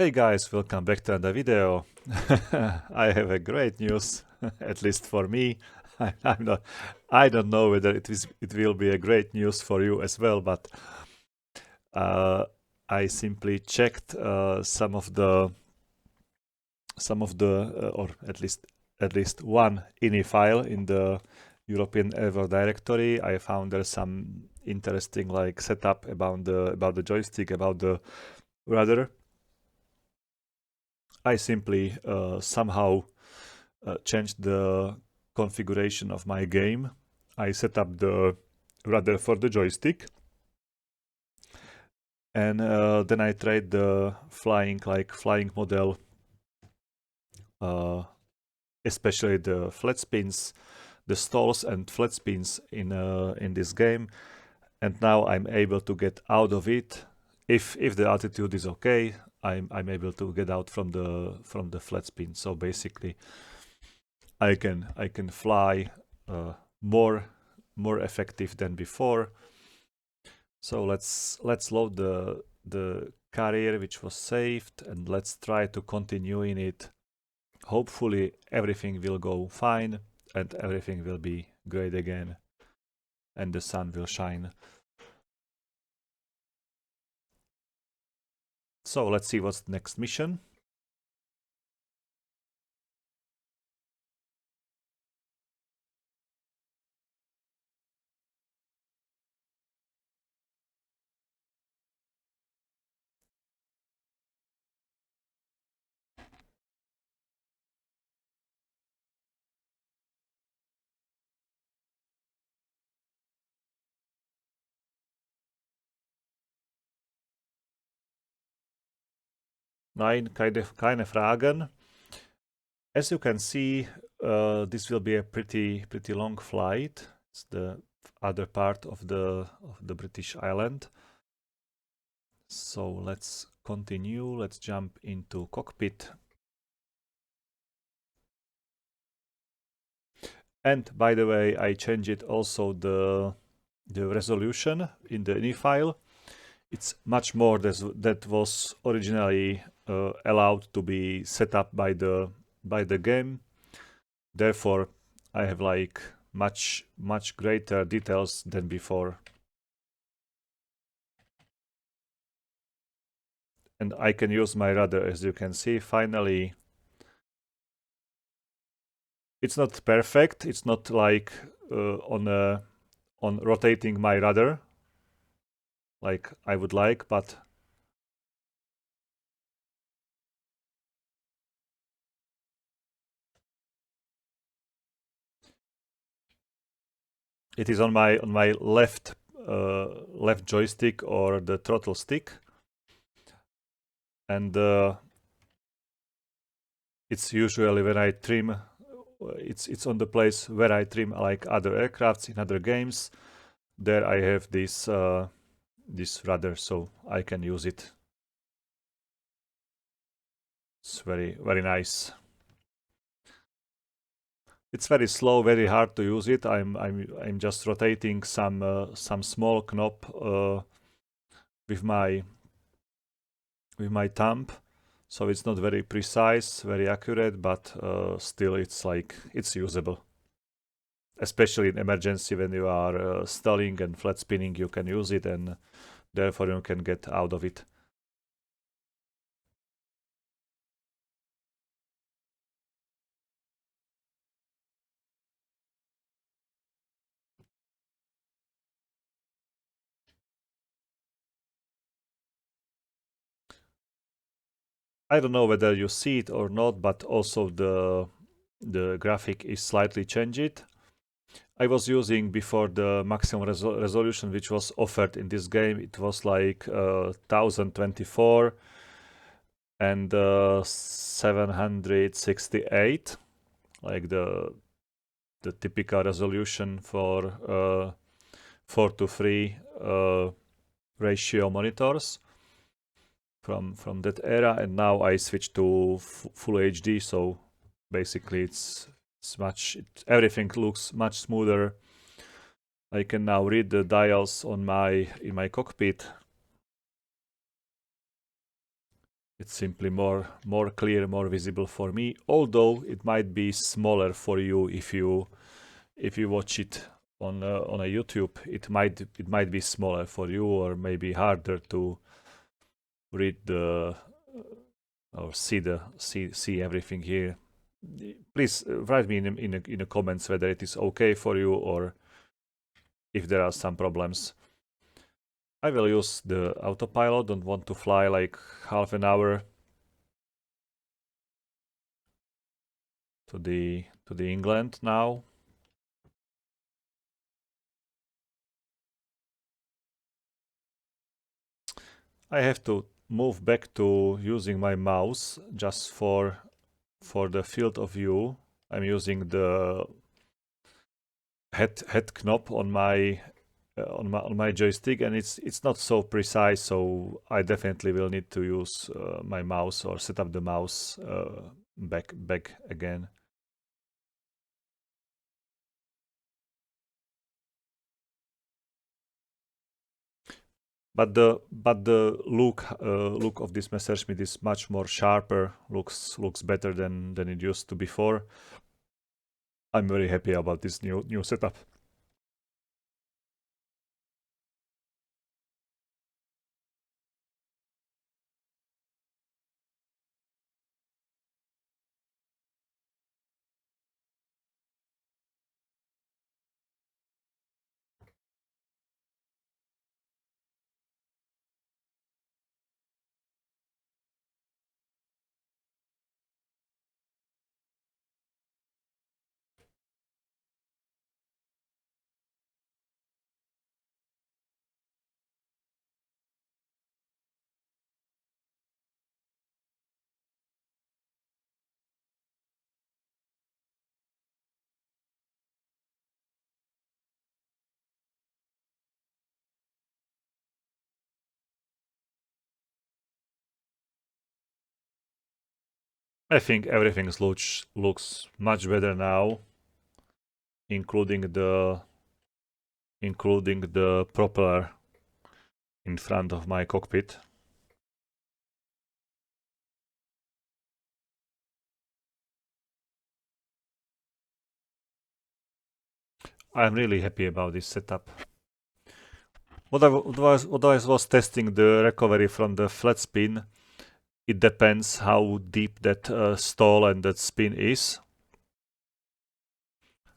Hey guys, welcome back to another video. I have a great news, at least for me. I don't know whether it will be a great news for you as well, but uh, I simply checked or at least one ini file in the European Error directory. I found there's some interesting like setup about the joystick, about the rudder. I simply somehow changed the configuration of my game. I set up the rudder for the joystick, and then I tried the flying model, especially the flat spins, the stalls and flat spins in this game, and now I'm able to get out of it. If the altitude is okay, I'm able to get out from the flat spin. So basically, I can fly more effective than before. So let's load the carrier which was saved, and let's try to continue in it. Hopefully everything will go fine and everything will be great again and the sun will shine. So let's see what's the next mission. Nein, keine Fragen. As you can see, this will be a pretty long flight. It's the other part of the British island. So let's continue. Let's jump into cockpit. And by the way, I changed also the resolution in the ini file. It's much more that was originally allowed to be set up by the game. Therefore, I have like much greater details than before. And I can use my rudder, as you can see. Finally, it's not perfect. It's not like on rotating my rudder like I would like, but it is on my left joystick or the throttle stick, and it's usually when I trim. It's on the place where I trim like other aircrafts in other games. There I have this this rudder, so I can use it. It's very nice. It's very slow, very hard to use it. I'm just rotating some small knob with my thumb, so it's not very precise, very accurate, but still it's usable. Especially in emergency when you are stalling and flat spinning, you can use it, and therefore you can get out of it. I don't know whether you see it or not, but also the graphic is slightly changed. I was using before the maximum resolution which was offered in this game. It was like 1024 and 768, like the typical resolution for 4:3 ratio monitors from that era, and now I switched to full HD, so basically everything looks much smoother. I can now read the dials in my cockpit. It's simply more clear, more visible for me. Although it might be smaller for you if you watch it on a YouTube. It might be smaller for you, or maybe harder to read the or see everything here. Please write me in the comments whether it is okay for you or if there are some problems. I will use the autopilot. Don't want to fly like half an hour to the England now. I have to move back to using my mouse just for the field of view. I'm using the head knob on my on my joystick, and it's not so precise, so I definitely will need to use my mouse or set up the mouse back again. But the look of this Messerschmitt is much more sharper. Looks better than it used to before. I'm very happy about this new setup. I think everything looks much better now, including the propeller in front of my cockpit. I'm really happy about this setup. What I was testing the recovery from the flat spin. It depends how deep that stall and that spin is.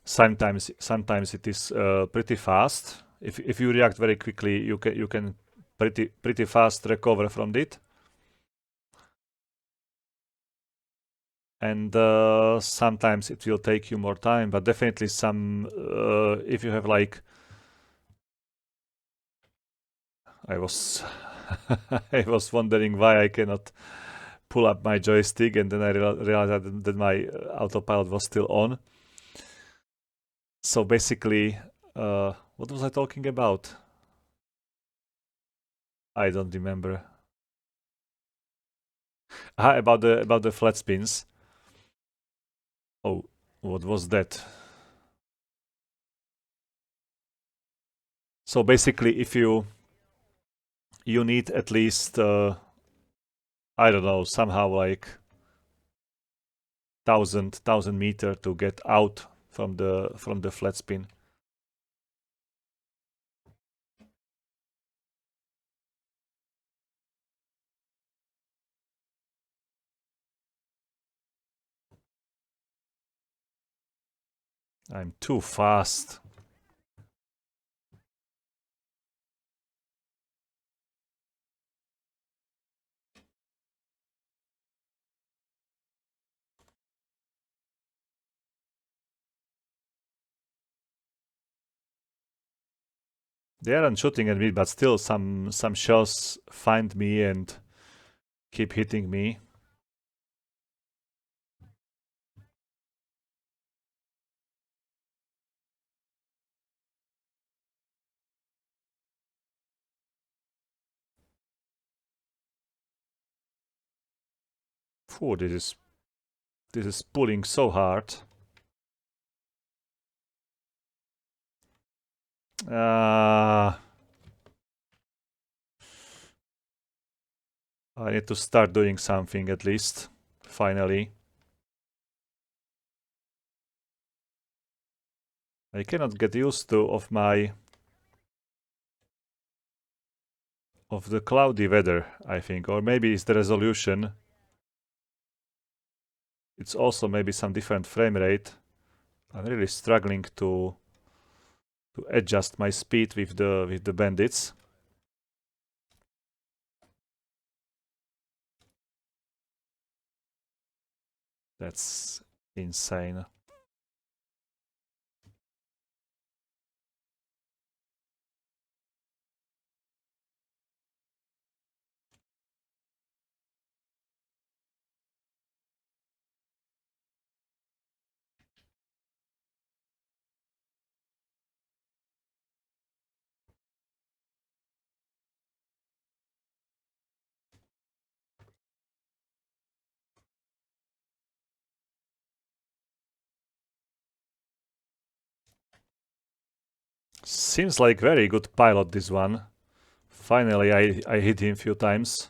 Sometimes it is pretty fast. If you react very quickly, you can pretty fast recover from it. And sometimes it will take you more time, but definitely some if you have like I was I was wondering why I cannot pull up my joystick, and then I realized that my autopilot was still on. So basically, what was I talking about? I don't remember. About the flat spins. Oh, what was that? So basically, if you need at least I don't know, somehow like 1,000 meter to get out from the flat spin. I'm too fast. They aren't shooting at me, but still some shells find me and keep hitting me. Phew, this is pulling so hard. I, I need to start doing something at least, finally. I cannot get used to of the cloudy weather, I think, or maybe it's the resolution. It's also maybe some different frame rate. I'm really struggling to adjust my speed with the bandits. That's insane. Seems like very good pilot, this one. Finally, I hit him a few times.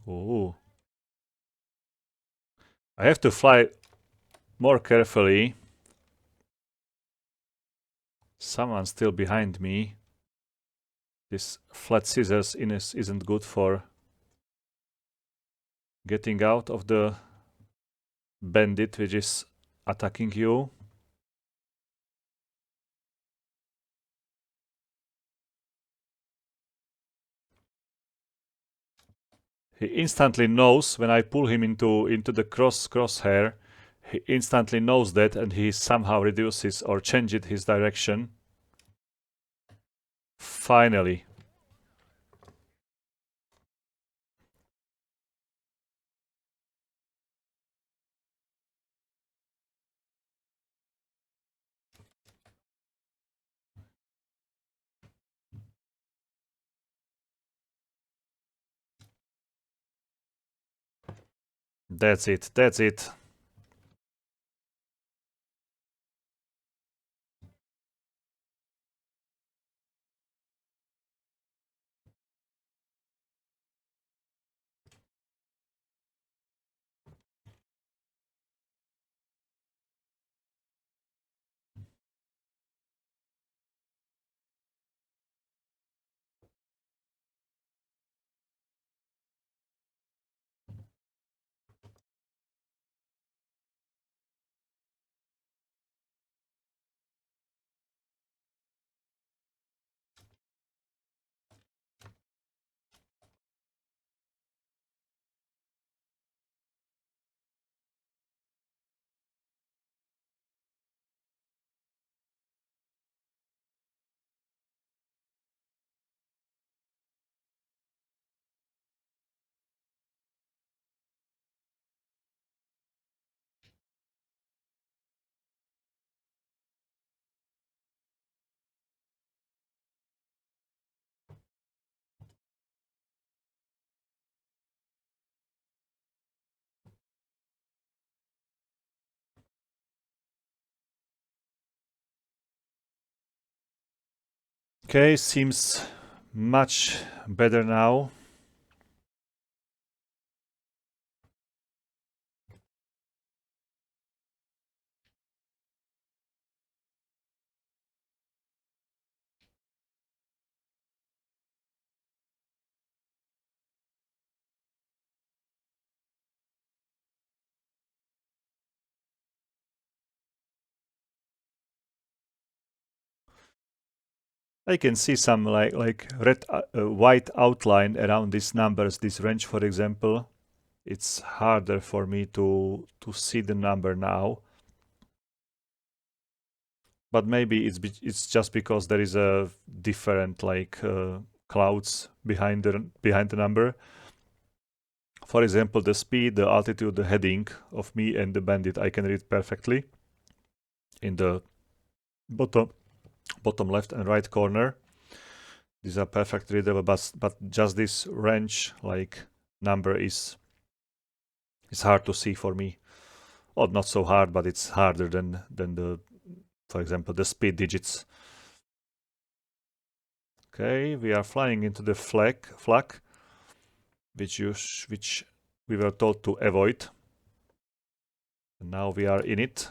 Ooh. I have to fly more carefully. Someone's still behind me. This flat scissors isn't good for getting out of the bandit which is attacking you. He instantly knows when I pull him into the crosshair. He instantly knows that, and he somehow reduces or changes his direction. Finally. That's it. That's it. Okay, seems much better now. I can see some like red white outline around these numbers, this range for example. It's harder for me to see the number now. But maybe it's just because there is a different like clouds behind the number. For example, the speed, the altitude, the heading of me and the bandit I can read perfectly in the bottom left and right corner. These are perfect readable, but just this range like number is It's hard to see for me. Or not so hard, but it's harder than the, for example, the speed digits. Okay, we are flying into the flak, which we were told to avoid. And now we are in it.